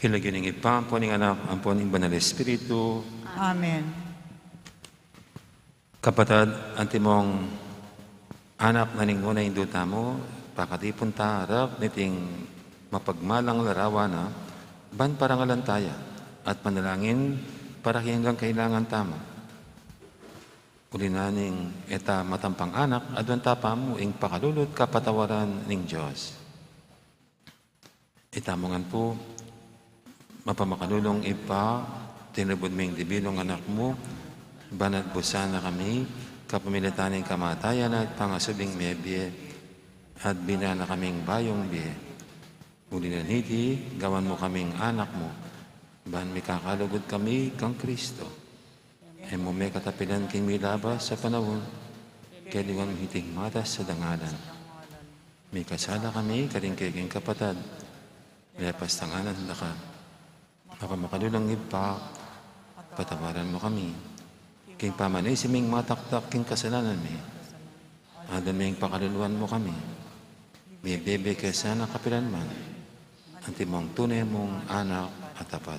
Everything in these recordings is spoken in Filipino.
Hilagyan ng ipa, ampon ng anak, ampon ng banal espiritu. Amen. Kapatid, antimong anak na ninguna induta mo, pakatipon ta harap niting mapagmalang larawan na ban parangalan taya at panalangin para hanggang kailangan tama. Ulinaning eta matampang anak, adwan tapa mo ing pakalulot kapatawaran ning Diyos. Itamongan po, mapamakalulong ipa, tinubod mo yung dibilong anak mo, banat busan na kami, kapamilitaning kamatayan at pangasubing mebye, at bina na kaming bayong biye. Uli na niti, gawan mo kaming anak mo, ban may kakalugod kami kang Kristo. E mo may katapilan king milabas sa panahon, kailangan hiting matas sa dangalan. May kasala kami, karing kayking kapatad, lepas tanganan na ka. Mapamakalulang ipa, patawaran mo kami. King pamanay siming mataktak king kasalanan mi. Adan may pakaluluan mo kami. May bebe ka sana kapilan man. Antimong tunay mong anak at tapat.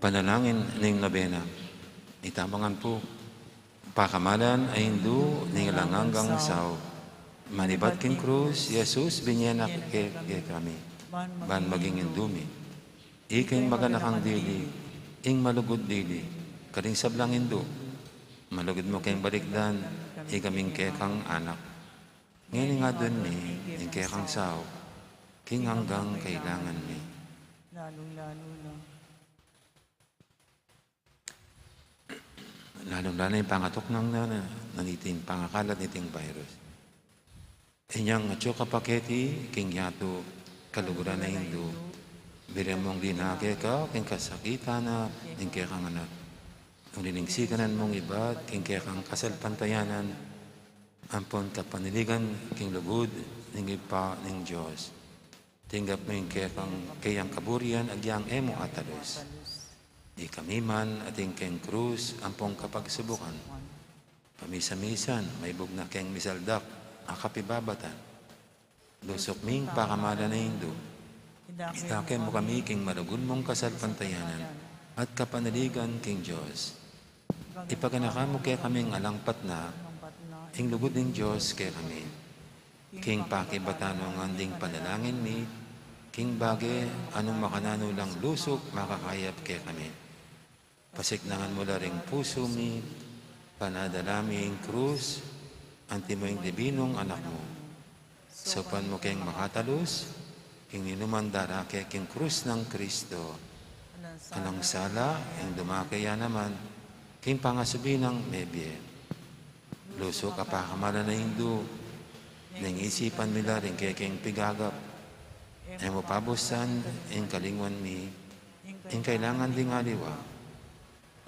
Panalangin ning nobena. Itamangan po, pakamalan ay hindu ning langanggang sao. Manibat king krus, Jesus binyanak ke kami. Ban maging indumi. Iking maganakang dili, ing malugod dili. Karing sablang hindu. Malugod mo keng balikdan, ikaming kekang anak. Ngayon nga dun ni, ing kekang sao. King hanggang kailangan ni. Lalong-lalo na. Lalong-lalo yung pangatok ng naniting pangakalat niting virus. Inyang atyo kapaketi, king yato, kaluguran na hindu. Bire mong dinake ka, king kasakita na, king kekang anak. Nung liningsikanan mong iba, king kekang kasalpantayanan, ampon kapaniligan, king lugod, ning ipa, ning Diyos. Tinggap mo yung kayang kaburian, agyang emo atalos. Di kami man ating keng krus, ampong kapagsubukan. Pamisa-misan, may bug na keng misaldak, akapibabatan. Lusok ming pakamala na Hindu. Itake mo kami king maragul mong kasalpantayanan at kapanaligan king Diyos. Ipaganaka mo kaya kaming alangpat na ing lugod ng Diyos kaya kami. King pakibatano ng anding panalangin mi, king bage anong makanano lang lusok makakayap kaya kami. Pasiknangan mo ring puso mi, panadalami ing krus, anti mo ing dibinong anak mo. Sopan mo kayong makatalus, king ninumandara kaya king krus ng Kristo. Anong sala, ing dumakaya naman, king pangasubi ng mebye. Lusok apakamala na Hindu, nang isipan nila rin kaya king pigagap. Ay mo pabusan, ing kalingwan mi, ing kailangan ding aliwa.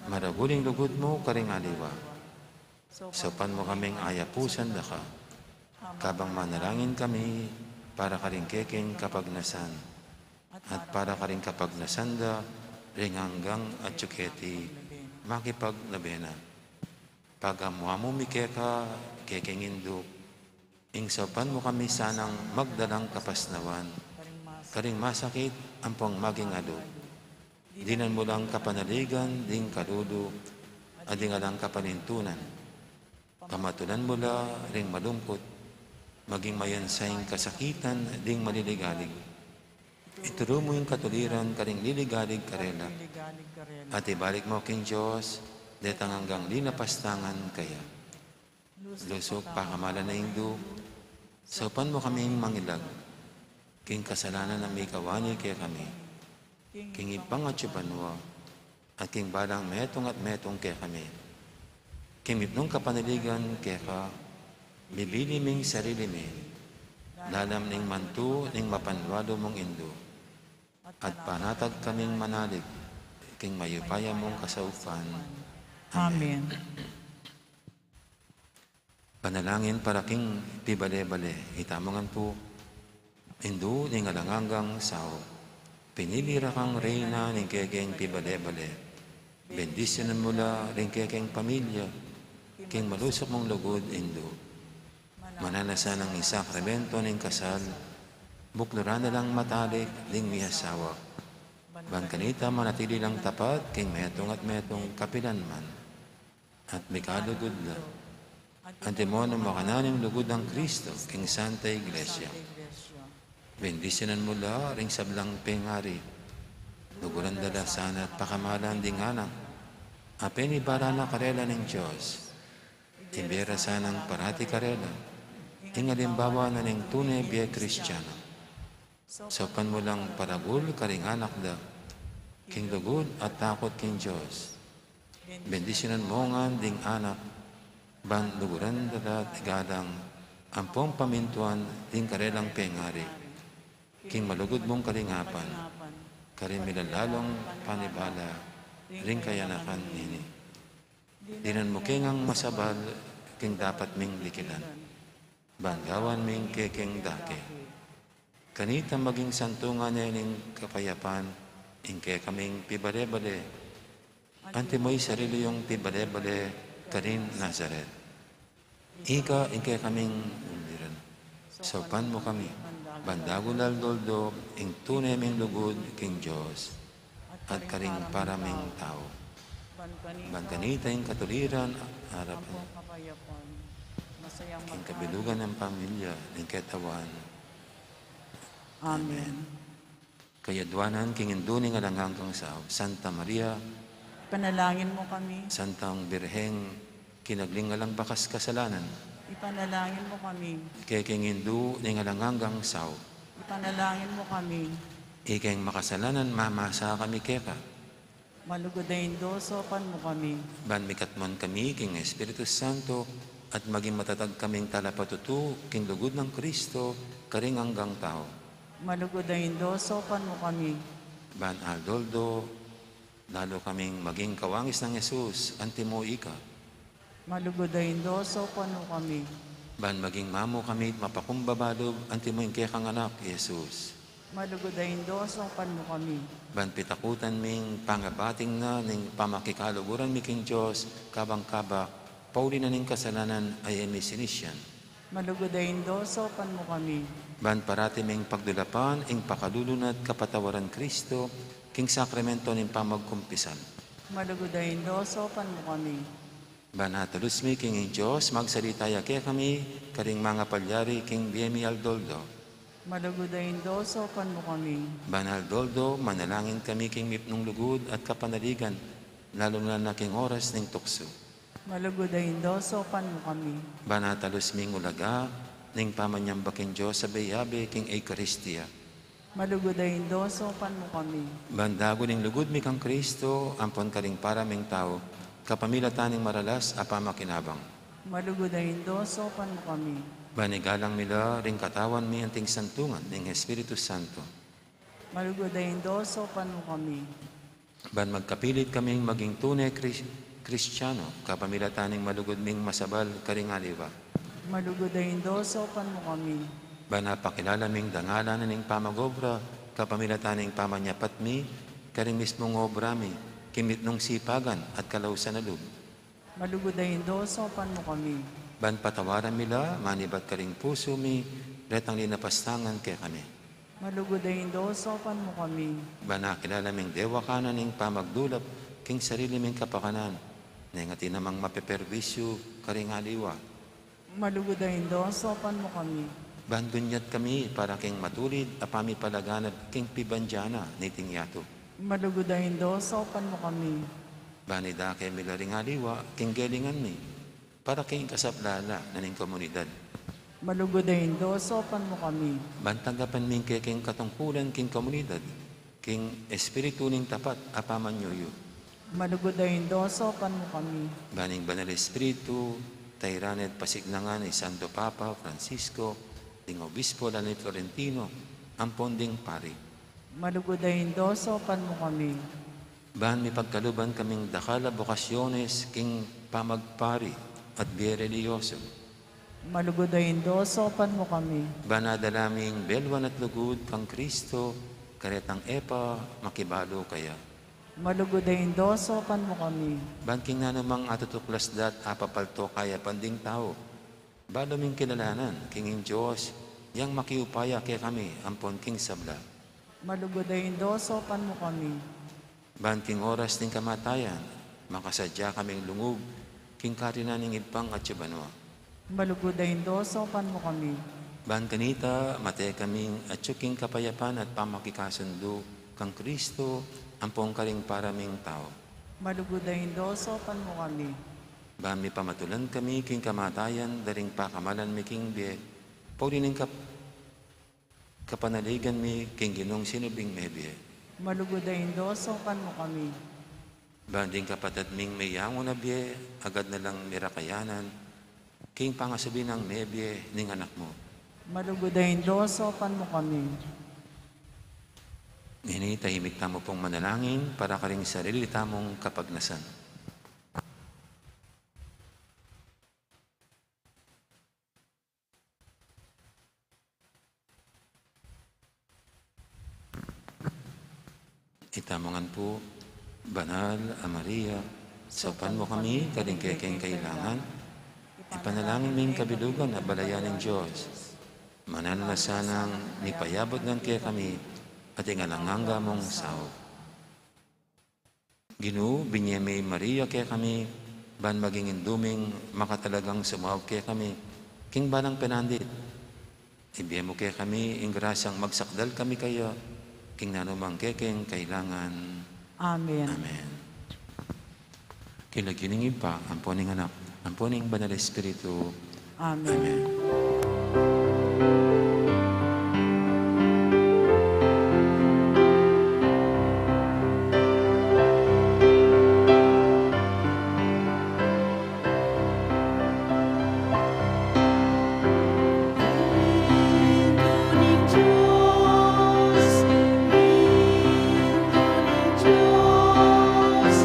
Maraguling lugod mo karing aliwa. Sopan mo kaming ayapusan da ka. Kabang manalangin kami, para karing keking kapagnasan. At para karing kapagnasan da, ring hanggang at tsuketi, makipagnabena. Pagamuha mo mikeka, keking induk, ing sopan mo kami sanang magdalang kapasnawan, karing masakit ang pong maging alo. Dinan mo lang kapanaligan, ding kaludo, ading alang kapanintunan. Kamatulan mo la, ring malungkot, maging mayansayang kasakitan, ding maliligalig. Ituro mo yung katuliran, karing liligalig karela. At ibalik mo king Diyos, detang hanggang linapastangan kaya. Lusok pakamala na Hindu, sopan mo kaming mangilag, king kasalanan na may kawani kaya kami. King ipang at chupanwa, at king balang metong at metong kaya kami. King ipnong kapanaligan kaya ka, bibili ming sarili mi, lalam ning mantu ning mapanwado mong Hindu. At panatag kaming manalig, king mayupaya mong kasaupan. Amen. Panalangin para king pibale-bale, itamangan po, Hindu ning alangangang sao. Pinilira kang reyna ning kekeng pibale-bale. Bendisyonan mula ring kekeng pamilya, king malusok mong lugod Hindu. Mananasa ng isakramento ning kasal, bukluran na lang matalik, ding mihasawa. Bangkanita manatili lang tapat, king metong at metong kapilan man. At may kalugod na. Antemono makananing lugod ng Kristo, king Santa Iglesia. Bendisyonan mula, ring sablang pengari. Luguran dala sana at pakamalan ding anak. Apeni bara na karela ng Diyos. Ibera sanang parati karela. Ingalimbawa na ng tunay biya Kristiyano. Sopan mo lang paragul karing anak da, king lugod at takot king Diyos. Bendisyonan mo nga ding anak, ban luguran da tigadang, ampong pamintuan ding karelang pengari. King malugod mong kalingapan, karing milalalong panibala, ring kayanakan nini. Dinan mo kingang masabal, king dapat ming likilan. Banggawan ming kekeng dake. Kanita maging santungan niya ning kapayapan, ingke kaming pibale-bale. Ante mo'y sarili yung pibale-bale karin Nazaret. Ika ingke kaming undiran. Sopan mo kami, bandago laldoldo, ing tunay ming lugod king Diyos, at karing paraming tao. Bangkanita yung katuliran, harapan. King kabilugan ng pamilya, ng katawan. Amen. Kayadwanan, king induning alangang kang sao, Santa Maria, Panalangin mo kami. Santang Birheng, kinaglingalang bakas kasalanan, Ipanalangin mo kami. kay king indu ning alangang sao, Ipanalangin mo kami. ikeng makasalanan, mamasa kami keka, Malugod na Indo, sopan mo kami. ban mikatmon kami, king Espiritu Santo, at maging matatag kaming talapatutu, king lugod ng Kristo, karing hanggang tao. Malugod na Indo, sopan mo kami. Ban Aldoldo, lalo kaming maging kawangis ng Yesus, antimo ika. Malugod na Indo, sopan mo kami. Ban maging mamo kami, mapakumbabalob, antimo yung kekang anak, Yesus. Malugod na Indo, sopan mo kami. Ban pitakutan ming pangabating na, ning pamakikaluguran mi king Diyos, kabang-kabak, pauli na ning kasalanan ay emi sinisyan. Malugudaindoso pan mo kami. Ban parati ming pagdulapan, ing pakalulunat kapatawaran Kristo, king sakramento ning pamagkumpisan. Malugudaindoso pan mo kami. Ban hatalus mi king Diyos, magsaritaya kaya kami, karing mga palyari king Biemi Aldoldo. Malugudaindoso pan mo kami. Ban Aldoldo, manalangin kami king mipnong lugod at kapanaligan, lalo na king oras ning tukso. Malugudaindoso pan mo kami. Ban hatalus ming ulaga, ning pamanyamba king Diyos sa bayabe king Eucharistia. Malugudaindoso pan mo kami. Bandago ning lugod mi kang Kristo, ampon karing para ming tao, kapamilataning maralas apamakinabang. Malugudaindoso pan mo kami. Banigalang mila ring katawan mi anting santungan ning Espiritu Santo. Malugudaindoso pan mo kami. Ban magkapilit kaming maging tunay Kristiyano, kapamilataning malugod ming masabal karing aliwa. Malugudaindoso pan mo kami. Ban napakilala ming dangalan ning pamagobra, kapamilataning pamanyapat mi, karing mismong obra mi, kimit nung sipagan at kalausan na loob. Malugudaindoso pan mo kami. Ban patawaran mila, manibat karing puso mi, retang linapastangan kay kami. Malugudaindoso pan mo kami. Ban nakilala ming dewa kanan ning pamagdulap, king sarili ming kapakanan, nengati namang mapeperwisyo karing aliwa. Malugudaindoso pan mo kami. Ban gunyat kami para king matulid, apami palaganad king pibanjana ni tingyato. Malugudaindoso pan mo kami. Banida kay milaring aliwa, king gelingan mi, para king kasaplala na ning komunidad. Malugudaindoso pan mo kami. Bantagapan ming kay king katungkulan king komunidad, king espiritu ning tapat, apaman yoyo. Malugudaindoso pan mo kami. Baning banal espiritu, tayranet pasignangan ni Santo Papa Francisco, ding Obispo ni Florentino, ampon ding pari. Malugudaindoso pan mo kami. Ban mi pagkaluban kaming dakala bokasyones, king pamagpari at biyerelyoso. Malugudaindoso pan mo kami. Banadalaming belwan at lugod kang Kristo, karetang epa makibalo kaya. Malugudaindoso pan mo kami. Banking na namang atutuklas dat apapalto kaya panding tao. Balo ming kilalanan, kinging Diyos, yang makiupaya kaya kami, ampon king sabla. Malugudaindoso pan mo kami. Banking oras ning kamatayan, makasadya kaming lungog, king karinaning ipang at yabanwa. Malugudaindoso pan mo kami. Ban kanita, matay kaming atsuking kapayapan at pamakikasundo, kang Kristo, ampong karing paraming tao. Malugudaindoso pan mo kami. Ban mi pamatulan kami, king kamatayan, daring pakamalan mi king biye, paulining kapanaligan mi, king ginong sinubing mebye. Malugudaindoso pan mo kami. Banding kapatid ming mayango na biye, agad na lang mirakayanan, king pangasubi ng mebye ning anak mo. Malugudaindoso pan mo kami. Ngini, tahimik tamo pong manalangin para karing sarili tamong kapagnasan. Itamongan po, Banal a Maria, saupan mo kami, kalingkekeng kailangan, ipanalangin ming kabilugan na balayan ng Diyos. Mananalasanang nipayabot ng kaya kami, at ingalanganga mong sao. Ginoo, binyemay Maria kaya kami, ban maging induming makatalagang sumawag kaya kami, king banang penandit. Ibiye mo kaya kami, ingrasyang magsakdal kami kaya, king nanumang kekeng kailangan. Amen. Amen. Kilagining ipa, amponing anak, amponing banal espiritu. Amen. Amen. Diyos,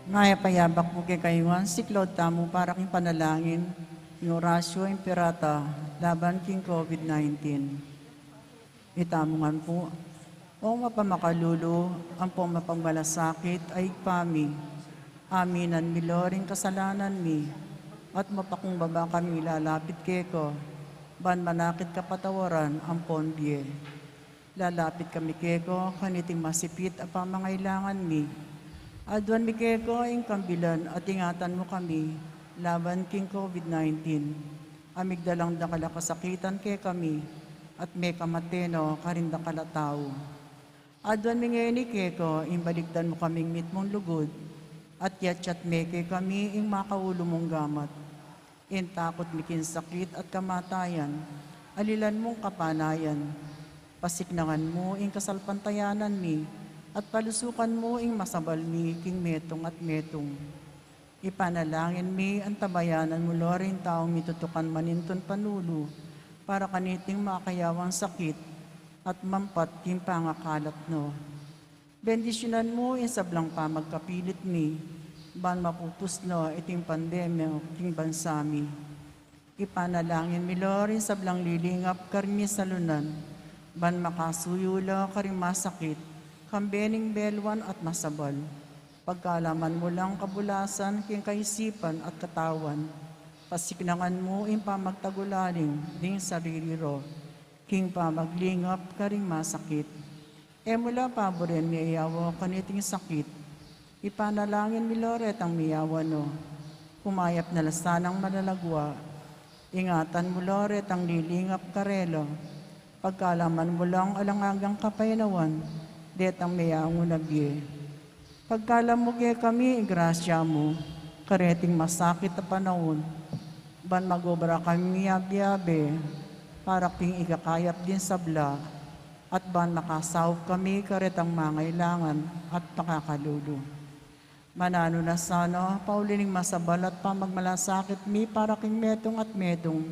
Ngaya payabak mo kay kayuan, si Claude tamo para king panalangin, yung Horacio Imperata, laban king COVID-19. Itamongan po, o mapamakalulo, ang pumapagmalasakit ay pami. Aminan mi loring kasalanan mi, at mapakumbaba kami lalapit keko. Ban manakit kapatawaran ang pondye. Lalapit kami keko, kaniting masipit ang pamangailangan mi. Adwan mi keko ang kambilan at ingatan mo kami, laban king COVID-19. Amigdalang dakala kasakitan ke kami, at may kamateno karinda kalataw. Adwan mi ngayon ni keko, imbaligdan mo kaming mit mong lugod, at yatsyat meke kami ing makaulo mong gamat. In takot mikin sakit at kamatayan, alilan mong kapanayan. Pasiknangan mo ing kasalpantayanan mi, at palusukan mo ing masabal mi king metong at metong. Ipanalangin mi ang tabayanan mo lorin taong mitutukan maninton panulo, para kaniting makayawang sakit at mampat king pangakalat no. Bendisyonan mo in sablang pamagkapilit mi, ban mapupus no iting pandemya king bansami. Ipanalangin mi lorin sablang lilingap karmi salunan, ban makasuyula karing masakit, kambening belwan at masabal. Pagkalaman mo lang kabulasan king kaisipan at katawan, pasiknangan mo in pamagtagulaling ding saririro, king pamaglingap karing masakit. E mula paboren mi ayaw kaniting sakit, ipanalangin mi loret ang miyawa no, kumayap na lasanang malalagwa, ingatan mo loret ang lilingap karelo, pagkalaman mo lang alangagang kapayanawan, det ang miyaw nabye. Pagkalam mo kaya kami, igrasya mo, kareting masakit na panahon, ban magobra kami yabi-yabi, para king ikakayap din sabla, at ban makasawp kami karetang mangailangan at pakakalulu. Manano na sana, paulining masabal at pamagmalasakit mi para king metong at metong,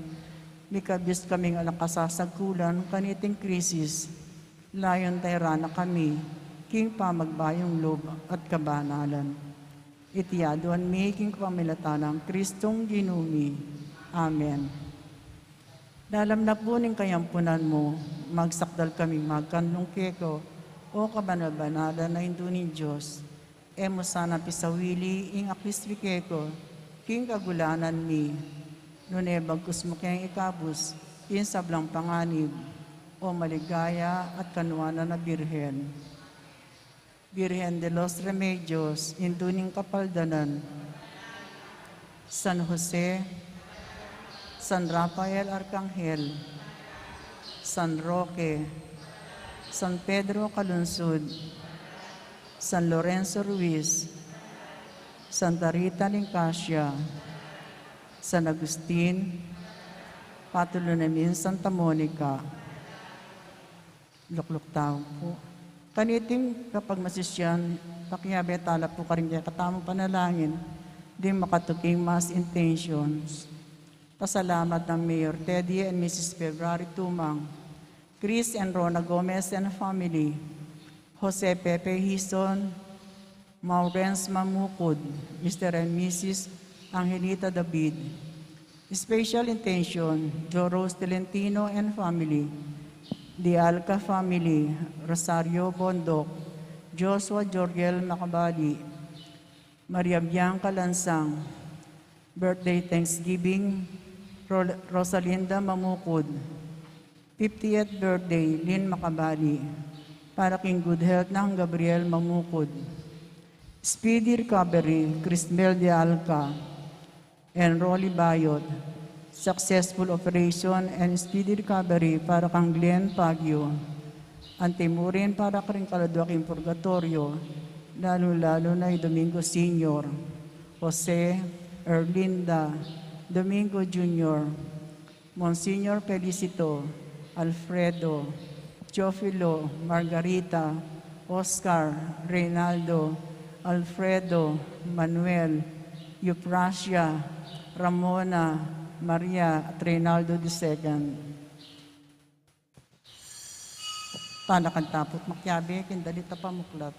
mi kabis kaming alakasasagkulan kaniting krisis, layon tayrana kami, king pamagbayong loob at kabanalan. Itiyaduan mi king pamilatanang Kristong Ginumi. Amen. Dalam na po ning kayampunan mo, magsakdal kami magkanlong keko, o kabanal-banala na hindu ni Diyos. Emo sana pisawili ing akwiswi keko, king kagulanan mi. Nune bagkus mo kayang ikabus, in sablang panganib, o maligaya at kanuana na birhen. Birhen de los Remedios, induning kapaldanan, San Jose, San Rafael Arcangel, San Roque, San Pedro Calunsud, San Lorenzo Ruiz, Santa Rita Lincassia, San Agustin, Patulo namin Santa Monica. Lukluk tao po. Kaniting kapag masisyan, pakyabe tala po ka rin kaya katamang panalangin, di makatuking mass intentions. Pasalamat ng Mayor Teddy and Mrs. February Tumang, Chris and Rona Gomez and family, Jose Pepe Hison, Maurens Mamukod, Mr. and Mrs. Angelita David. Special intention, Joe Rose Tolentino and family, the Alca family, Rosario Bondok, Joshua Jorgel Macabali, Maria Bianca Lansang, birthday Thanksgiving, Rosalinda Mamukod, 50th birthday Lynn Macabali, para king good health ng Gabriel Mamukod, speedy recovery Crismel de Alca, and Rolly Bayot, successful operation and speedy recovery para kang Glenn Pagyo, antimurin para kang kaladwaking purgatorio, lalo-lalo na Domingo Sr., Jose, Erlinda, Domingo Jr., Monsignor Felicito, Alfredo, Teofilo, Margarita, Oscar, Reynaldo, Alfredo, Manuel, Euprasia, Ramona, Maria at Reynaldo II. Tanakan tapot makyabe, kindalita pamuklat.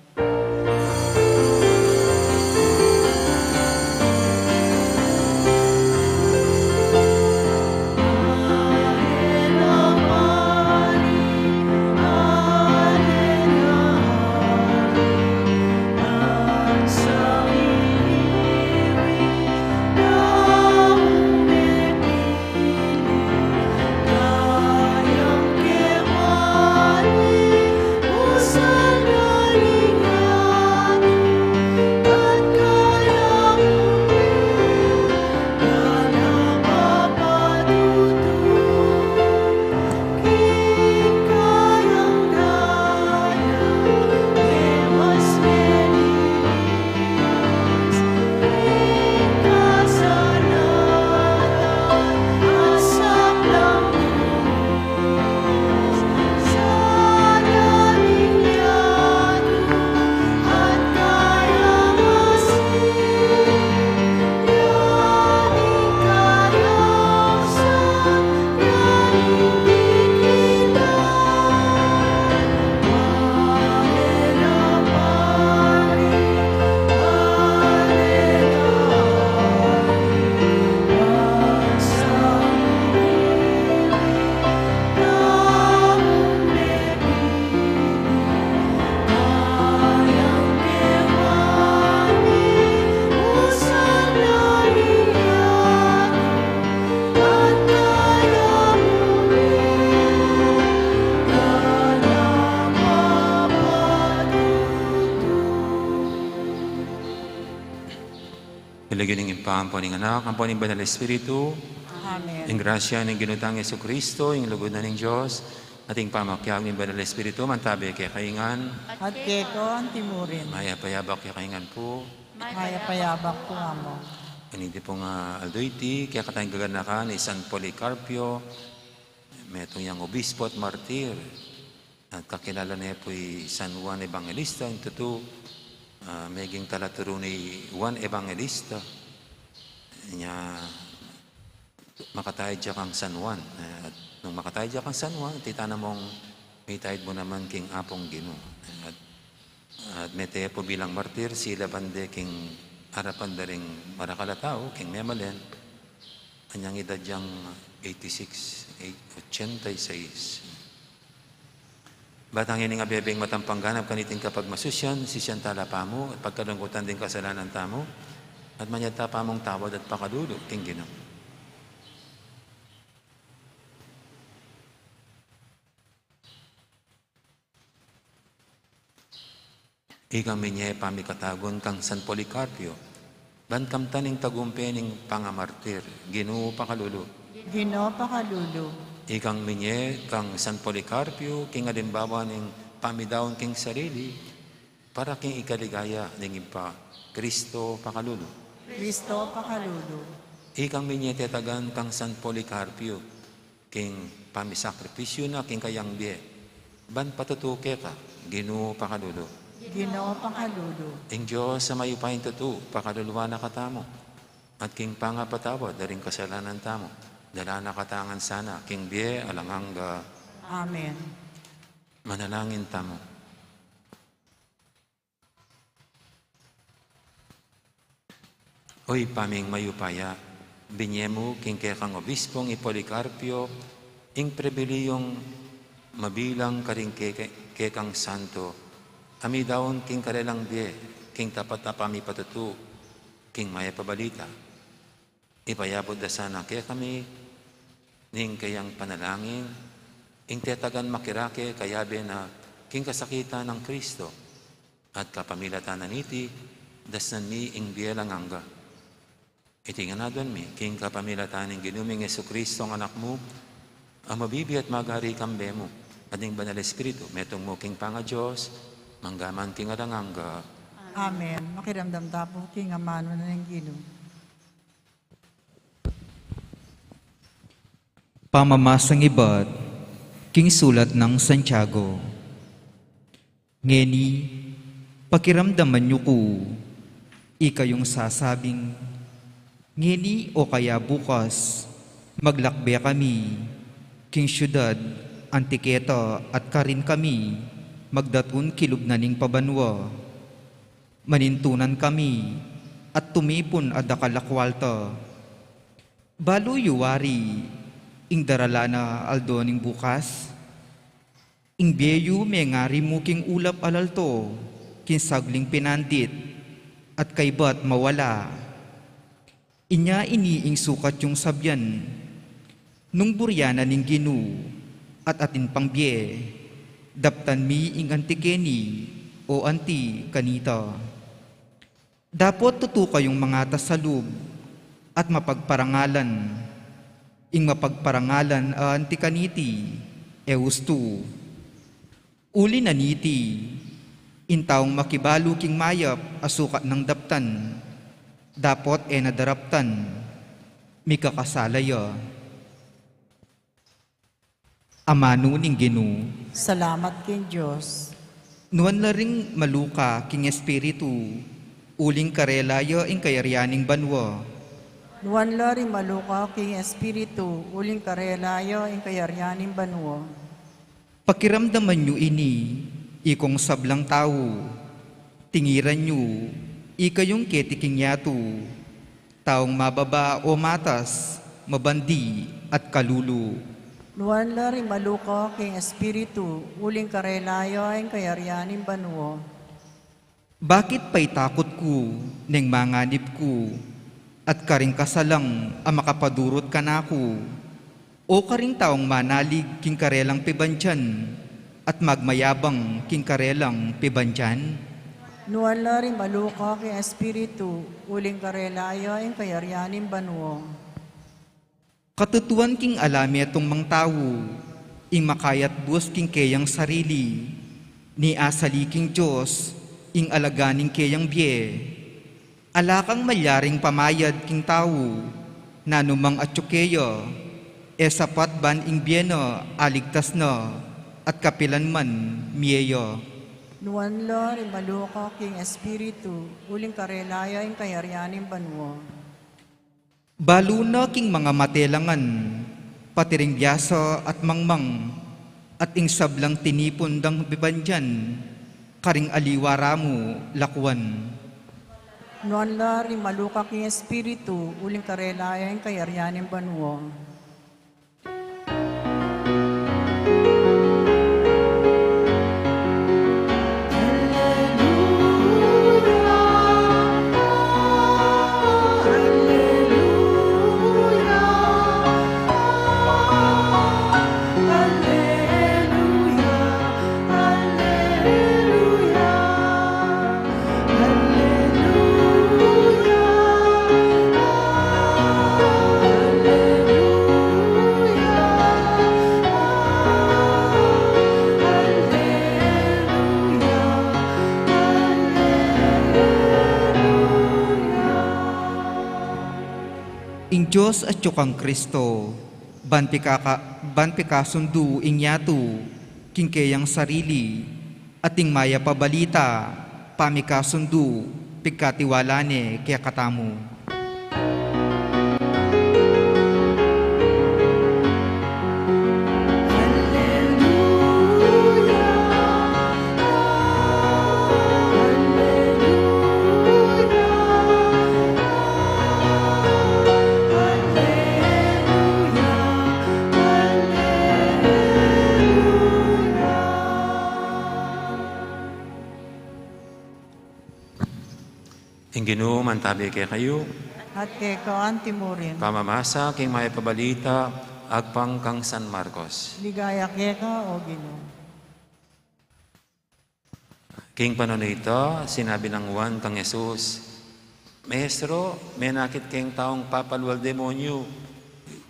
Ilagyan ng impampo ng anak, ang po ng Banal Espiritu, Amen. ang grasya ng ginutang Yesu Kristo, ang lugod na ng Diyos, ating pamakyag ng Banal Espiritu, mantabi kay kaingan, At keko ang timurin. maya payabak kay kaingan po, Maya payabak po amo. hindi po nga aldoyti, kaya katayang gaganakan ni San Policarpio, metong yang obispo at martir, at kakilala niya po San Juan Evangelista, ang totoo, meging talaturo ni Juan Evangelista, niya makatayad siya kang San Juan. At nung makatayad siya kang San Juan, titana mong may tayad mo naman king apong Ginoo. At mete po bilang martir, sila bande king harapan daring marakalatao, king memalen, anyang edad diyang 86. Batang ining abebeng matampangganap kaniting kapag masusyan, sisyan tala pa mo, at pagkalungkutan din kasalanan tamo, at manyata pa mong tawad at pakadulo, king Ginoo. Ikang minye pamikatagon kang San Policarpio, bankam taning tagumpening pangamartir, Ginoo pakalulo. Ginoo pakalulu. Ikang minye kang San Policarpio, king alimbawa ning pamidawon king sarili, para king ikaligaya ning impa, Kristo pakalulo. Kristo pakalulu. Ikang minye tetagan kang San Policarpio, king pamisakripisyo na king kayang biye, ban patutuke ka, Ginoo pakalulo. Ginoo pakalulu. Ing Diyos sa mayupain tutu, pakaluluwa na katamo, at king pangapatawad daring kasalanan tamo, dala na katangan sana, king biye alangangga, Amen. manalangin tamo. Oy paming mayupaya, binyemo king kekang obispong Policarpio, ing prebiliyong mabilang karing kekang santo, ami daon king karelang biye, king tapat na pami patutu, king maya pabalita. Ipayabot da sana kaya kami, ning kayang panalangin, ing tetagan makirake kayabe na king kasakitan ng Kristo, at kapamilatan na niti, dasnan mi ing bielang angga. Iti nga na doon mi, king kapamilatan ng ginuming Yesu Kristo ang anak mo, ang mabibi at magari kambe mo, at ing Banal Espiritu, metong mo king panga Diyos, manggaman king adangangga. Amen. Makiramdam tapo king amano na ng Ginoo. Pamamasang iba't king sulat ng Santiago. Ngeni, pakiramdaman niyo ko, ikayong sasabing, ngeni o kaya bukas, maglakbe kami, king syudad, Antiketa at karin kami, magdatun kilubnaning pabanwa. Manintunan kami, at tumipon adakalakwalta. Balo yuwari, ing darala na aldoning bukas, ing beyu may ngari mo king ulap alalto, king sagling pinandit, at kaybat mawala. Inya iniing sukat yung sabyan, nung buryana ning Ginoo, at atin pang biye, daptan mi ing antikeni, o anti kanita. Dapat tutu kayong mga tasalub, at mapagparangalan, ing mapagparangalan antikaniti, eustu. Uli na niti, intaong makibalo king mayap asukat ng daptan, dapot nadaraptan, mikakasalaya. Amano ning Ginoo, Salamat king Diyos. nuan na ring maluka king espiritu, uling karelaya ing kayaryaning banwa. Nuan lari maluka king espiritu, uling karelayo ing kayaryaning banwo. Pakiramdaman nyo ini, ikong sablang tao, tingiran nyo, ikayong ketiking yato, taong mababa o matas, mabandi at kalulu. Nuan lari maluka king espiritu, uling karelayo ing kayaryaning banwo. Bakit pa'y takot ko, neng manganib ko, at karing kasalang ang makapadurot ka na ko, o karing taong manalig king karelang pibantyan, at magmayabang king karelang pibantyan? Nuwala rin maluka kay Espiritu, uling karelaya ang kayaryanin banwo. Katutuan king alami atong mang tawo, ing makayat bus king kayang sarili, ni asali king Diyos, ing alaganing kayang biye. Alakang malyaring pamayad king tawo, nanumang atyukeyo, e sapat ban ing biyeno, aligtas no, at kapilan man miyeyo. Nuwala rin maluka king Espiritu, uling karelaya ang kayaryanin banwo. Baluna king mga matelangan, patiring biyaso at mangmang, at ing sablang tinipon dang bibandyan, karing aliwara mo lakwan. Nuwala rin maluka king Espiritu, uling karelaya ang kayaryanin banwo. Ing Diyos at yukang Kristo, ban pikasundu ing yatu, king kayang sarili, at ing maya pabalita, pamikasundu, pigkatiwalane kaya katamu. Ing Ginoo man tabi kay kayo, At kay kaan timurin. pamamasa king may pabalita, agpang kang San Marcos. Ligaya keka o Ginoo. King panunito, sinabi ng Juan kang Jesus, Maestro, may nakit kayong taong papalwal demonyo,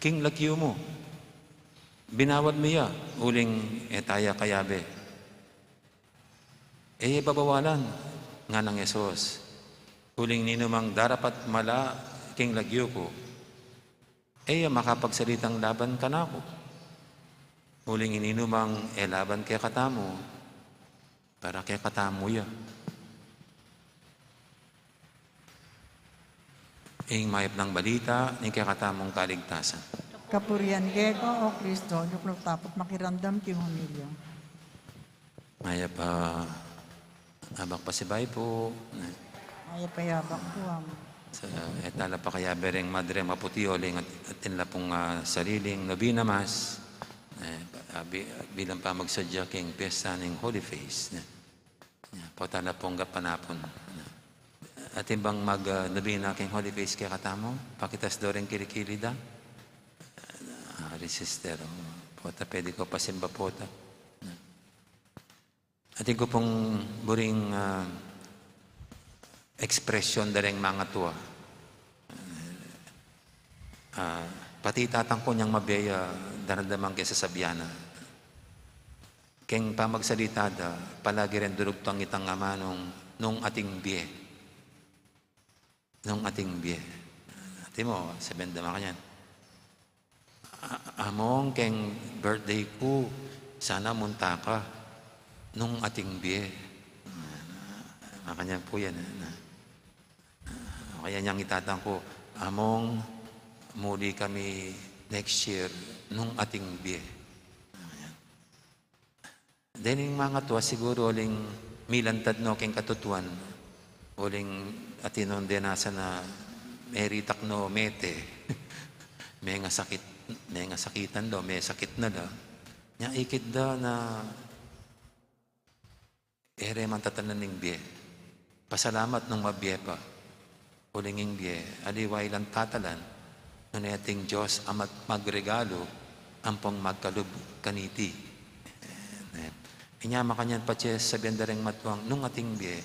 king lakyo mo. Binawad mo ya, uling etaya kayabe. Babawalan nga ng Jesus. Uling ninumang darapat mala king lagyo ko. Makapagsalitang laban ka na ako. Uling ininumang laban kay katamo, para kay katamo ya. Ing mayap ng balita, ni kay katamong kaligtasan. Kapurian keka o Kristo, yung tapot makiramdam ki humilya. Mayap abak pa si Bay po. Ay payabak po ang. Sa etala pa kaya bereng madre maputioling at tinla pong sariling nobina mas bilang pa magsadya king piyesta ng Holy Face. Potala pong gapanapon. At bang nobina king Holy Face kaya katamo, pakitas do rin kilikili da. Resistor. Pota, pwede ko pasimba pota. At ko pong buring ekspresyon dareng mga tuwa. Pati tatang ko niyang mabeya daradamang kesa sabiana. Keng pamagsalita da, palagi rin durugtang itang ama nung ating biye. Nung ating biye. Ati mo, sabihin dama kanyan. Among keng birthday ko, sana munta ka nung ating biye. Makanyan po yan. Kaya niyang itatang ko, among muli kami next year nung ating biye. Then yung mga tuwa siguro uling milantad no king katutuan, uling atinon din nasa na meritak no mete, may nga sakitan do, may sakit na do. Nya ikit da na man tatanan ng biye. Pasalamat nung mabiye pa. Ulinging biye, aliway lang tatalan, nung ating Diyos ang magregalo, ampong magkalub kaniti. Inyama kanyan pa siya sabihan dareng matuang, nung ating biye,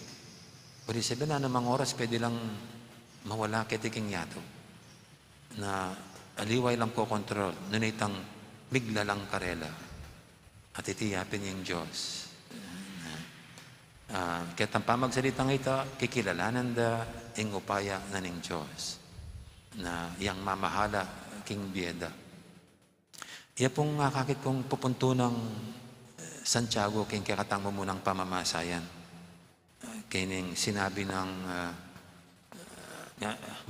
Uri sabi na namang oras pwede lang mawala kitiking yato na aliway lang ko kontrol, nunitang migla lang karela at itiyapin yung Diyos. Kahit ang pamagsalitang ito, kikilalanan da ing upaya na ning Diyos na iyang mamahala king bieda. Iya pong kakit kong pupunto ng Santiago king kakatang mo munang pamamasayan. Kining sinabi ng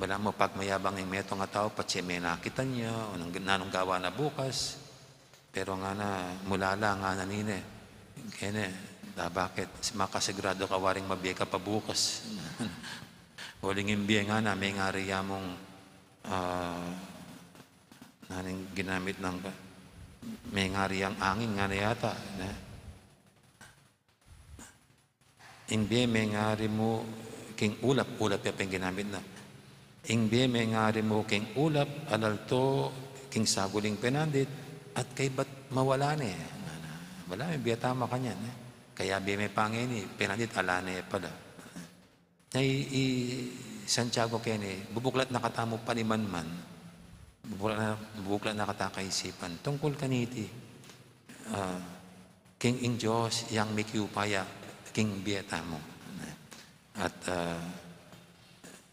wala mo pag mayabang ng meto nga tao, patsi may nakita niya, o nanong gawa na bukas, pero nga na, mulala nga na nine, kaya bakit? Makasigurado ka waring mabiya ka pa bukas. Huling imbiya nga na, may nga riya mong naning ginamit ng, may nga riyang angin nga na yata. Imbiya may nga rin mo, king ulap yung ginamit na. Ingbe may ngari mo king ulap, alalto, king saguling penandit, at kay ba't mawala ni? Wala, may biyatama ka niyan. Kaya biya may pangini, penandit, alane pala. Santiago kene, bubuklat na katamo paniman-man, bubuklat na katakaisipan. Tungkol kaniti, king ing Diyos, yang mikiupaya, king biyatamo. At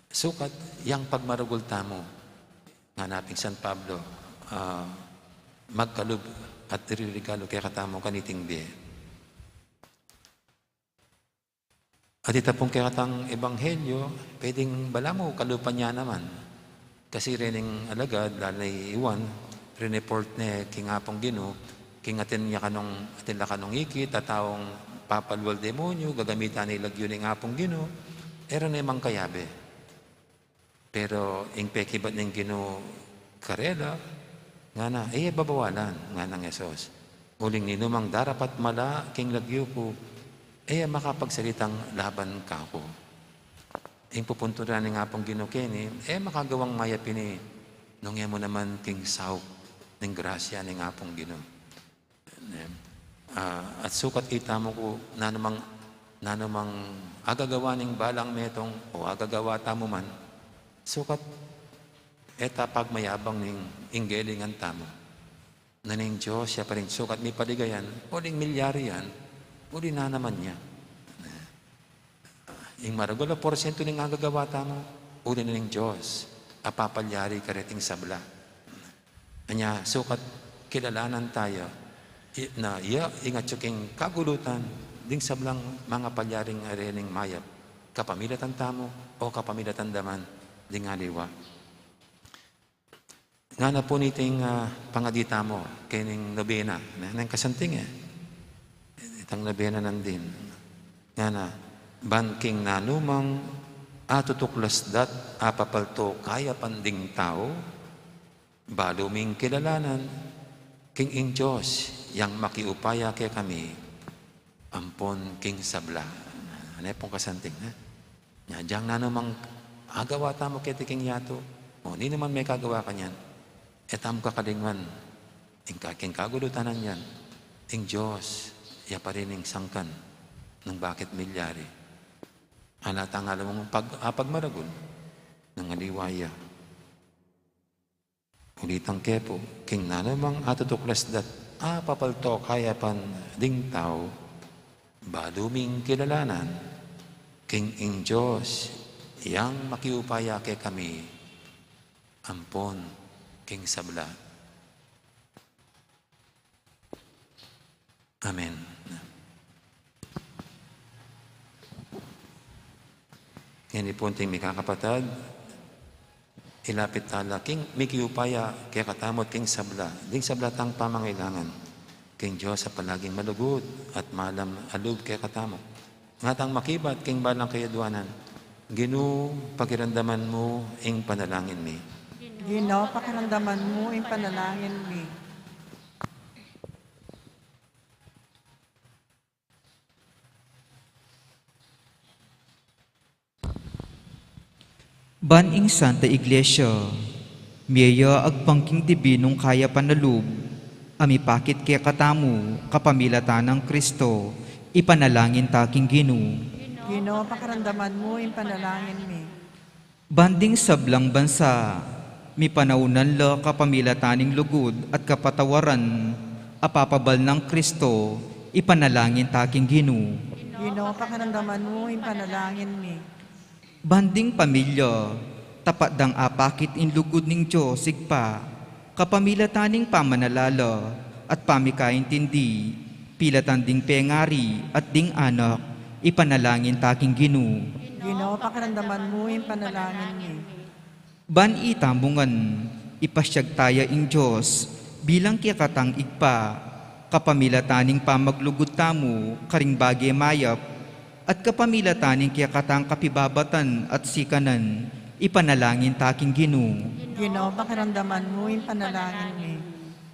sukat, yang pagmarugol tamo, nga naping San Pablo, magkalub at iririgalo kaya katamo kaniting biye. At itapong kaya katang ebanghelyo, pwedeng bala mo, kalupan niya naman. Kasi rining alagad, lalay iwan, rineport ni kingapong gino, kingatin niya atin la kanong ikit, tatawang papalwal demonyo, gagamitan ni lagyo ni ngapong gino, eran na imang kayabe. Pero ing pekibat ng gino karela, nga na, babawalan nga ng Yesus. Uling ninumang darapat mala, king lagyo ko, makapagsalitang laban ka ko. Ing pupunto na nga pong ginukeni, makagawang mayapini, nung mo naman king sauk, ng grasya ng nga pong gino. At sukat kita mo ko, na namang agagawa ng balang metong, o agagawa tamo man, sukat, pag mayabang ng inggelingan tamo, na ng Diyos, siya pa rin sukat may paligayan, o ng milyari yan, o di na naman niya. Yung maragula porsyento ng agagawa tamo, o di na ng Diyos, apapalyari ka reting sabla. Kanya, sukat, kilalanan tayo, na ingat yung kagulutan, ding sablang mga palyaring arening mayap, kapamilatan tamo, o kapamilatan daman, ding aliwa. Nga na po niting pangadita mo, kining nobena, nang kasanting itang nobena nandin. Nga na, banking nanumang atutuklas dat apapalto kaya panding tao, baluming kilalanan, king ing Diyos, yang makiupaya kay kami, ampon king sabla. Ano pong kasanting, Nga, diyang nanumang agawa tamo kay tiking yato, o hindi naman may kagawa ka niyan, etam kakalingwan, ing kagulutanan yan, ing Diyos, iya pa rin ing sangkan, ng bakit milyari. Alatang alam mong pagmaragol, ng aliwaya. Ulitang kepo, king nanamang atutuklas dat, papalto kaya pan ding tao, baluming kilalanan, king ing Diyos, yang makiupaya kay kami, ampon, king sabla. Amen. Ngayon po ting may kakapatad, ilapit tala, king mikiupaya kay katamot king sabla, ding sabla tang pamangailangan, king Diyos sa palaging malugod at malam alub kay katamot. Ngatang makibat king balang kayaduanan, Ginu, pakiramdaman mo ing panalangin mi. Gino, pakiramdaman mo yung panalangin mi. Baning Santa Iglesia, miya agpangking dibinong kaya panalub, amipakit kaya katamu, kapamilatan ng Kristo, ipanalangin taking Ginu. Ginoo, pakaramdaman mo yung panalangin mi. Banding sablang bansa, mi panaunan la kapamilataning lugod at kapatawaran, apapabal ng Kristo, ipanalangin taking Ginoo. Ginoo, pakaramdaman mo yung panalangin mi. Banding pamilya, tapat dang apakit in lugod ning Diyos sigpa, kapamilataning pamanalala at pamikaintindi, pilatan ding pengari at ding anak, ipanalangin taking Ginoo. Ginoo, pakaramdaman mo yung panalangin mi. Ban itamungan, ipasyag taya ing Diyos, bilang kiyakatang igpa, kapamilataning pamaglugod tamo, karing bagay mayap, at kapamilataning kiyakatang kapibabatan at sikanan, ipanalangin taking Ginoo. Ginoo, pakaramdaman mo yung panalangin mi.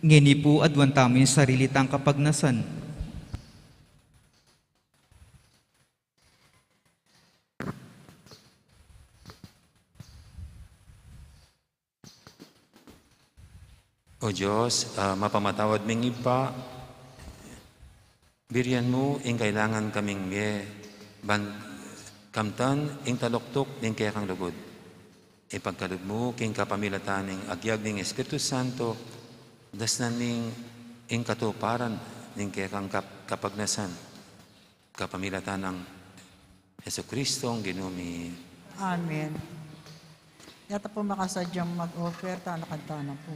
Ngini po adwan tamo yung sarili tang kapagnasan. O Diyos, mapamatawad ming ipa, biriyan mo, ing kailangan kaming miye, kamtan, ing taloktok, ing kaya kang lugod. Ipagkalog mo, king kapamilatan, ing agyag ning Espiritu Santo, dasnan ning ing katuparan, ning kaya kang kapagnasan, kapamilatan ng Yesu Kristo, ang ginumi. Amen. Yata po makasadyang mag-offer, tanakanta na po.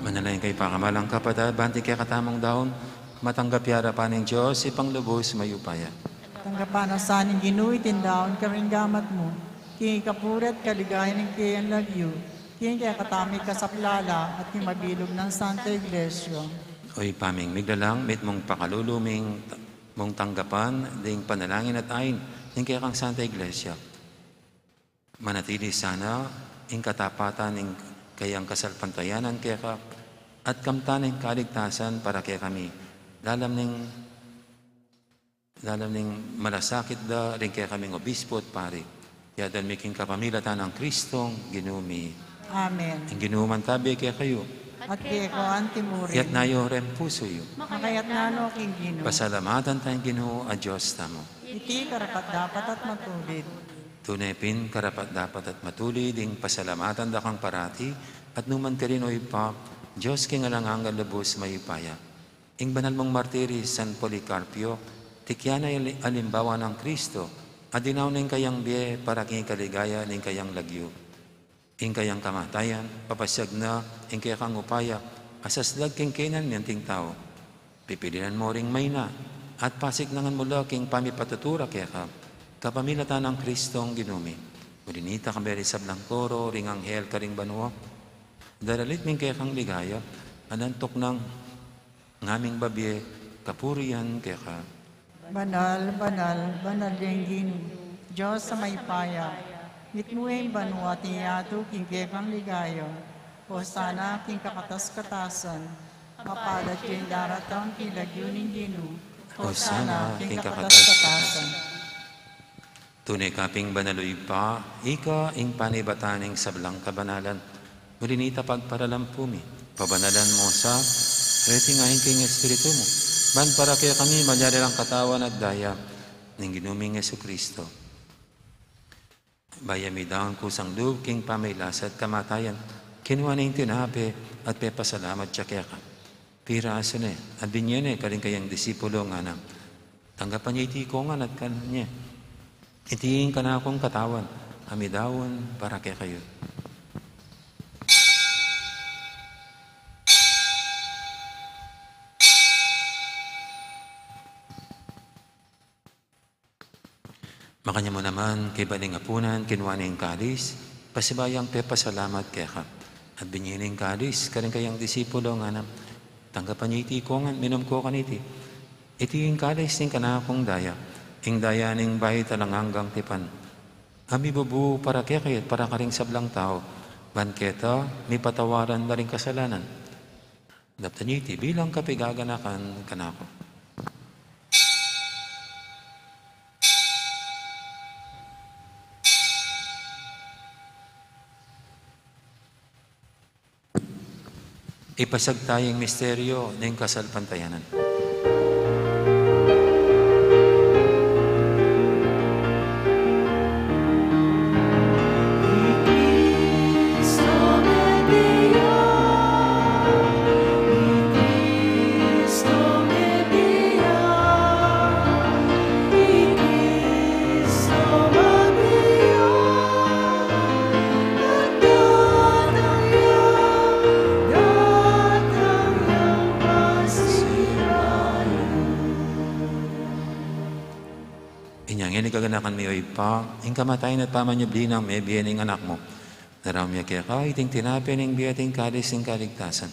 Manalayin kay pakamalang kapatid, banti kay katamang daon, matanggap yara pa ng Diyos, ipanglubos mayupaya. Tanggapan ang saning Ginoo, itindaon karing gamat mo. Kini kapuret, kaligayan ng kiyang lagyo. Kini kaya katami kasaplala at mabilog ng Santa Iglesia. Oy paming migdalang, mit mong pakaluluming mong tanggapan, ding panalangin at ayin, ding kaya kang Santa Iglesia. Manatili sana, ing katapatan, ing kayang kasalpantayanan kaya ka, at kamtan ing kaligtasan para kaya kami. Lalam ning malasakit da, rin kaya kaming obispo at pari. Yadan miking kapamilatan ng Kristong ginumi. Amen. Ang ginuman tabi kaya kayo. At kaya ko antimuri. Yat na yo rin puso yo. Makayat nga no king Ginoo. Pasalamatan tayong Ginoo a Diyos tamo. Iti karapat dapat at matulid. Tunepin karapat dapat at matulid ding pasalamatan da kang parati at numan ka rin o ipak, Diyos king alangang lubos mayupaya. Ing banal mong martiri San Policarpio, tikyan ay alimbawa ng Kristo, Adinaw ning kayang biye para king kaligaya ning kayang lagyo. Ing kayang kamatayan, papasyag na, ing kayang upaya, asasdag king kenan niyang tao. Pipilinan mo ring may na, at pasig nangan mula king pamipatutura kaya ka, kapamilatan ng Kristong ginumi. Mulinita kamberi sa blangkoro, ring anghel ka ring banwa. Daralit ming kaya kang ligaya, anantok ng ngaming babye, kapurian kaya ka. Banal, banal, banal yung Ginoo. Diyos sa may paya. Ngitmuing banuati yato king kekang ligayo. O sana king kakatas-katasan. Mapalat yung daratang kilagyo ng Ginoo. O sana king kakatas-katasan. Tunay kaping banaloy pa, ika ing panibataning sablang kabanalan. Mulinita pagparalampumi, pabanalan mo sa retingahin king espiritu mo. Man para kaya kami malyarilang katawan at daya ng ginuming Yesu Kristo. Bayamidang kusang loob king pamailas at kamatayan, kinuha na yung tinapi at pepasalamat siya kaya ka. Pira aso na at binyene kaling kayang disipulo nga na. Tanggapan niya itikongan at kanya. Itiin ka na akong katawan, amidawon para kaya kayo. Makanya mo naman, kay baling apunan, kinuha na yung kalis, pasibayang pepasalamat kaya ka. At binyining kalis, karing kayang disipulo nga na, tanggapan niya iti kongan, minom ko kaniti. Iti yung kalis ning kanakong daya, ing daya ning bahay talang hanggang tipan. Ami bubu para kaya kayo, para karing sablang tao, banketa, may patawaran na rin kasalanan. Daptan niya iti, bilang kapigaganakan kanako. Ipasag tayong misteryo ng kasalpantayanan. Inyang kaganakan mi oy pa, ing kamatayan at pamanyabli ng may biyaning anak mo. Naramya kaya ka, iting tinapi ng biyating kalis ng kaligtasan.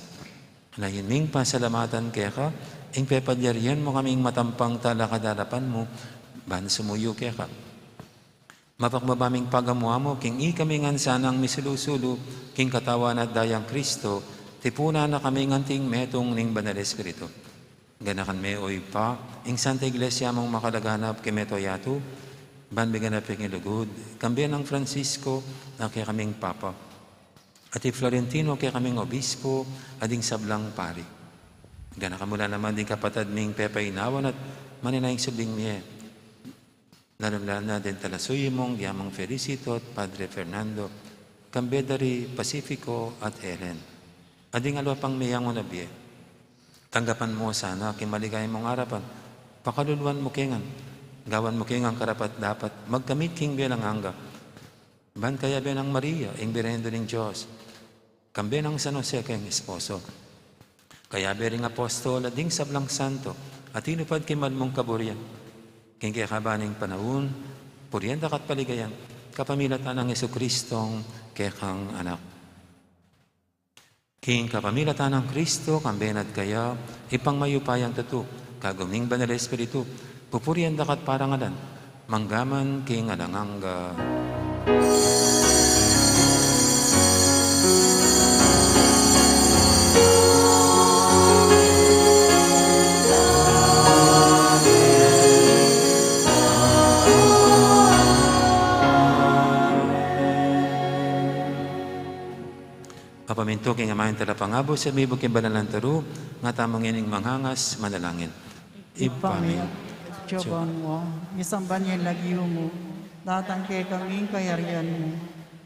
Layin ming pasalamatan kaya ka, ing pepadyarian mo kaming matampang talakadarapan mo, ban sumuyo kaya ka. Mapakmabaming pagamuha mo, king ikaming ansanang misilusulo, king katawan at dayang Kristo, tipuna na kaming anting metong ning banal Espiritu. Ganakan me oy pa, ing Santa Iglesia mong makalaganap kay meto yato, ban biganap ing ilugod, kambiyan ng Francisco na kaya kaming Papa, at Florentino kaya kaming Obispo, ading sablang pari. Ganakan mula naman din kapatad ming pepainawan at maninayang subing miye. Lalong na din talasuyi mong Yamang Felicito at Padre Fernando, Kambedari, Pacifico at Ellen. Ading alwa pang miyang unabiye. Tanggapan mo sana kimaligay mong harapan. Pakaluluan mo kingan. Gawan mo kingan karapat dapat. Magkamit king bilang hangga. Ban kaya bilang Maria, ing birendo ng Diyos. Kambi ng San Jose kayong esposo. Kaya bering apostol at ding sablang santo. At inupad kimal mong kaburian. King kaya kabaning panahon, purienda kat paligayan. Kapamilatan ng Jesucristong kaya kang anak. King kapamilatan ng Kristo, kambenat kaya, ipang mayupayang tatu, kaguming banal Espiritu, pupurian dakat parangalan, manggaman king alanganga. Papaminto king amahin talapangabo sa mibo king banalan taro, nga tamang ining manghangas, manalangin. Ipamit, Diyoban mo, isamban yung lagyo mo, tatangke kaming kayarian mo,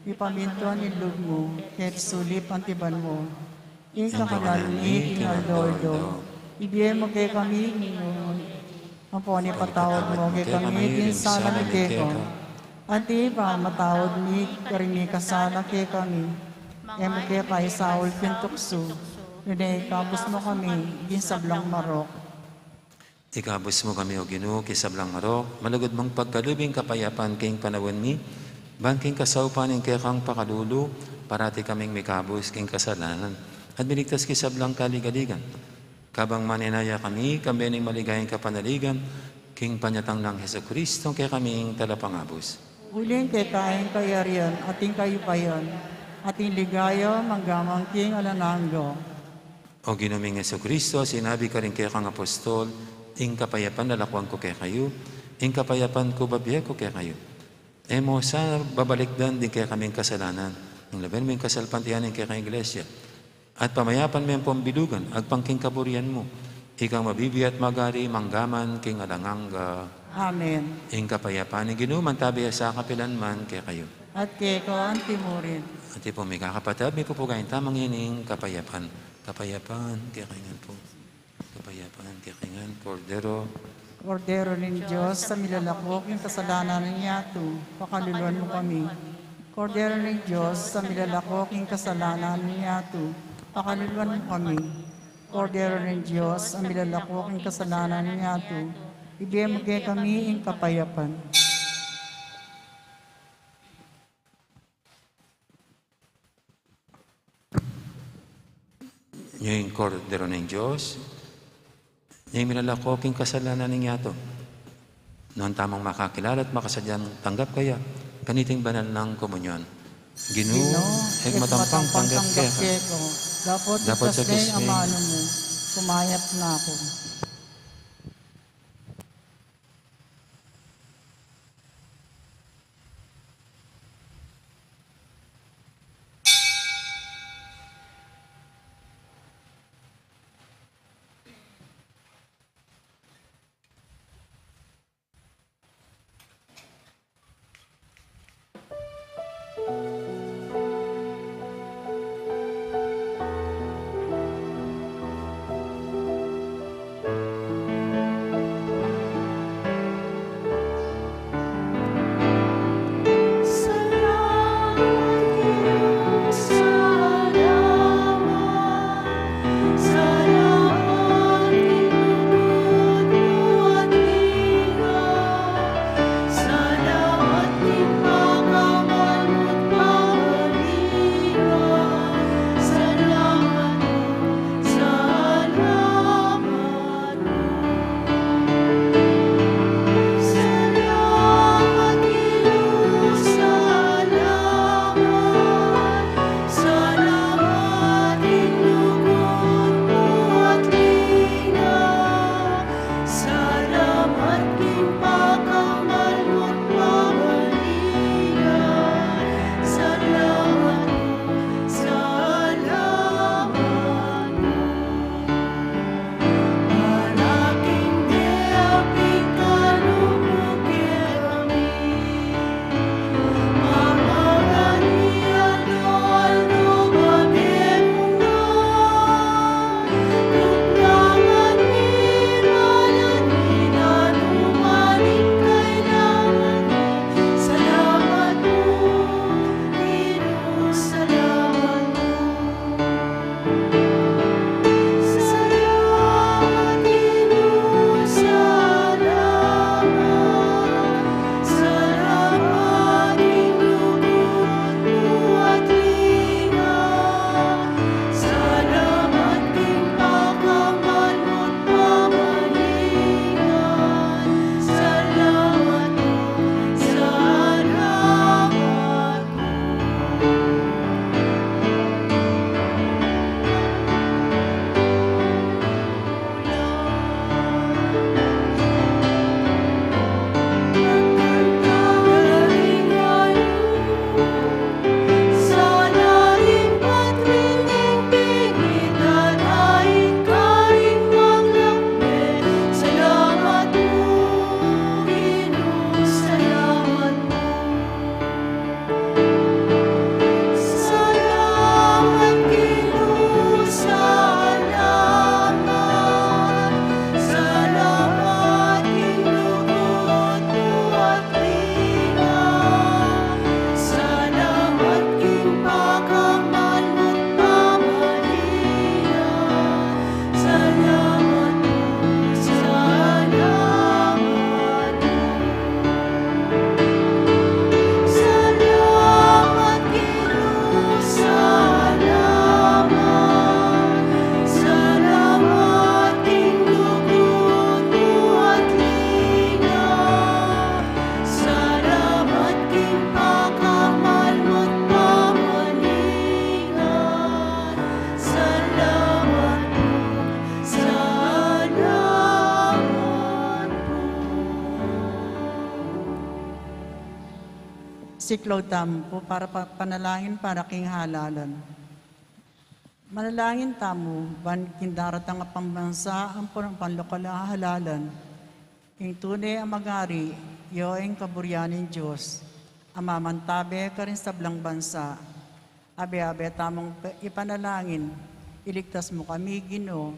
ipamintuan ilog mo, kahit sulip ang tiban mo, ing kakanalni, ing aldordo, ibiye mo kay kami, Ginoo, Ang po ni patawad mo kay kami, ginsala ni Keko. At di pa matawad ni karini kasala kay kami. Emo kaya kay Saul kintukso. Nunay kabus mo kami, ginsablang marok. Ikabos mo kami o Ginoo kisablang marok, malagod mong pagkalubing kapayapan king panawon mi, bangking kasaupan ng kekang pakalulu, parati kaming mikabos king kasalanan, at miligtas kisablang kaligaligan. Kabang maninaya kami ning maligayang kapanaligan, king panyatang ng Heso Kristo, kaya kaming talapangabos. Uling kay kain kayarian, ating kayupayan, ating ligaya, manggamang king alananggo. O Ginoong Heso Kristo, sinabi ka rin kaya kang apostol, ing kapayapan nalakwang ko kaya kayo, ing kapayapan ko babiya ko kaya kayo. Emo sa babalikdan din kaya kaming kasalanan, ng laban mo yung kasalpantiyanin kaya kang iglesia. At pamayapan mo yung pambilugan, agpangking kaburian mo, ikaw mabibiyat magari, manggaman, king alanganga. Amen. Ing kapayapan ni Ginoo, mantabiya sa kapilan man kaya kayo. At Keko ang timurin. At po may kakapatid, may pupugayin tamang yaning kapayapan. Kapayapan, kaya kaingan po. Kapayapan, kaya kaingan, Cordero. Kordero ng Diyos, sa milalakok yung kasalanan niya to, pakaluluan mo kami. Kordero ng Diyos, sa milalakok yung kasalanan niya to, pakaluluan mo kami. Kordero ng Diyos, sa milalakok yung kasalanan niya to, ibigay mo kay kami yung kapayapan. Yung Cordero ng Diyos, yung minalakoking kasalanan ng yato. Noon tamang makakilala at makasadyang tanggap kaya, kaniting banal ng komunyon. Ginoo, matampang tanggap kaya. Keko. Dapat sa itas na yung kisming. amano mo. Kumayat na ako. Siklaw tamo po para panalangin para king halalan. Manalangin tamo, ban kindaratang pambansa ang panlokal na halalan. Ing tunay ang magari, yo ang kaburyanin Diyos, amamantabe ka rin sa blang bansa. Abe-abe tamong ipanalangin, iligtas mo kami, Ginoo.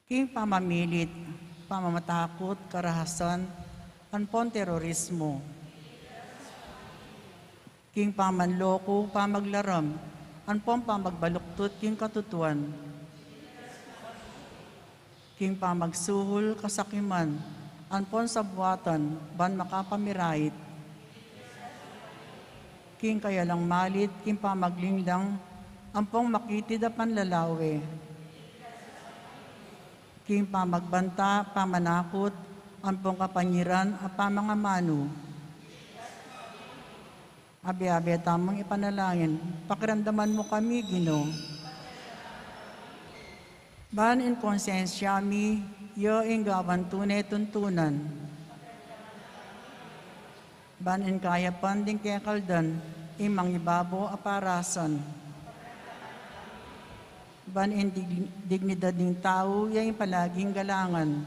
King pamamilit, pamamatakot, karahasan, anpon terorismo. King pamanloko, pamaglaram, anpon pamagbaluktot, king katutuan. King pamagsuhol, kasakiman, anpon sabuatan, ban makapamirahit. King kayalang malit, king pamaglinglang, ampong makitid a panlalawe. King pamagbanta, pamanakot, ampong kapanyiran, a pamangamano. Abi-abi tamang ipanalangin, pakiramdaman mo kami, Ginoo. Ban in konsensya mi, yo ing gawan tunay tuntunan. Ban in kaya panding kekaldan, imang ibabo aparasan. Ban in dignidad ng tao, yung palaging galangan.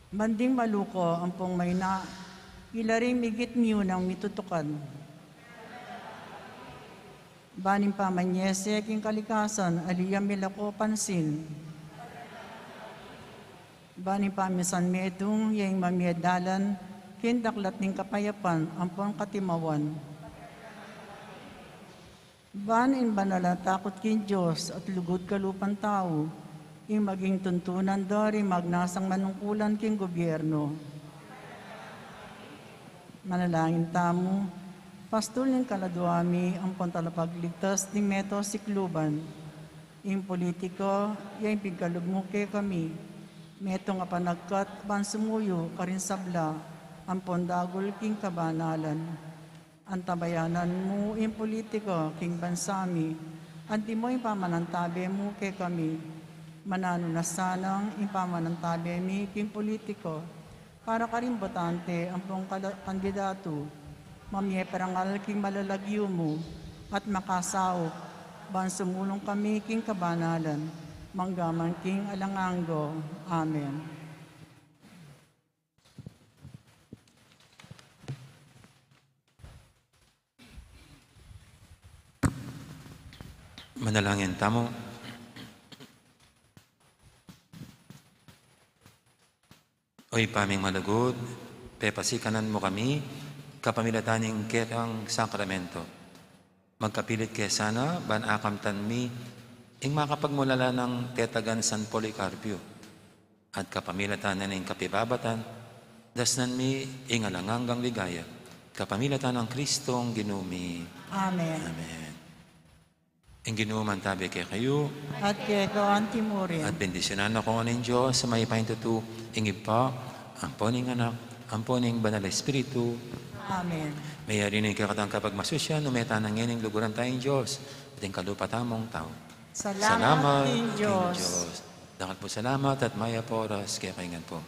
Banding maluko ang pong may na, ilaring migit miyo ng mitutukan. Baning pamanyese, king kalikasan, aliyam milako pansin. Baning pamisan medong, yung mamiedalan, kindaklat ng kapayapan, ang pong katimawan. Banin banala takot kin Diyos at lugod kalupan tao, yung maging tuntunan dari magnasang manungkulan king gobyerno. Manalangin tamo, pastol ng kaladuami ang pantalapagligtas ng meto sikluban. Yung politiko, yung pigkalugmuke kami, meto nga panagkat bansumuyo karin sabla, ang pondagol king kabanalan. Ang tabayanan mo, yung politiko, king bansami, anti mo yung pamanantabi mo kay kami. Manano na sanang yung pamanantabi mi, king politiko, para karing botante ang pong kandidato, mamye parangal king malalagyo mo, at makasao, bansumulong kami king kabanalan, manggaman king alanganggo. Amen. Manalangin tamo. Oy paming malagod, pepasikanan mo kami, kapamilataning ketang sakramento. Magkapilit kaya sana, ban akamtan mi, ing makapagmulala ng tetagan San Policarpio, at kapamilatanan ng kapibabatan, dasnan mi, ing alanganggang ligaya, kapamilatan ng Kristong ginumi. Amen. Amen. Ang ginuman tabi kay kayo, At kay Kawan Timurin. at bendisyonan ako ng Diyos sa may pahintutu, ingib pa, ang poning anak, ang poning banal na Espiritu. Amen. May harinig kakatang kapag masusya, numeta ng ngining luguran tayong Diyos, at ang kalupatamong tao. Salamat, King King Diyos. Diyos. Dakat po salamat at maya po oras, kaya kaingan po.